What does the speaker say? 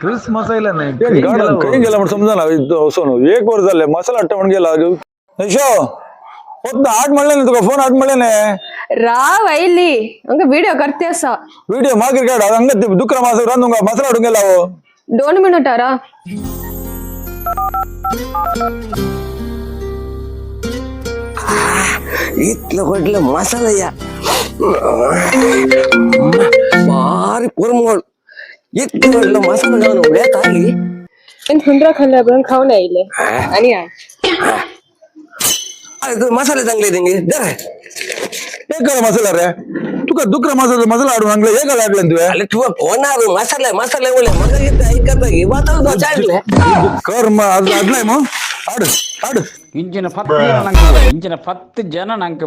Chris मसाला नाही काही गेला म्हणून समजा ना सोनू 1 वर्ष झाले मसाला हट्ट म्हणून गेला यशो होत आठ म्हणले ना तुका फोन आठ म्हणले ना राव ಇಲ್ಲಿ ಹಂಗ ವಿಡಿಯೋ करते असा ವಿಡಿಯೋ ಮಾಗಿರ್ ಕಾಡ ಹಂಗ ದುಕ್ರ ಮಾಸ ರಂದುಂಗ ಮಸಾಲ ಹಡುಂಗ ಗೆಲ್ಲವು 2 ಮಿನಿಟ್ ಅರಾ इतलं म्हटलं मसाला या भारी पोरमोड इतकं म्हटलं मसाला घालून उड्यात आली इन हुंड्रा खाल्ला पण खाऊन आईले आणि आय अरे तू मसाले चांगले देंगे दर एक करा मसाला रे तुका दुक्र मसाला हाडून हांगले एक लागले तू अरे तू कोणार मसाला मसाला बोले मग इथं ऐकत की वातावरण चालले कर मग आज आडलाय मग आड ಇಂಚಿನ 10 ಜನ ನಂಗೆ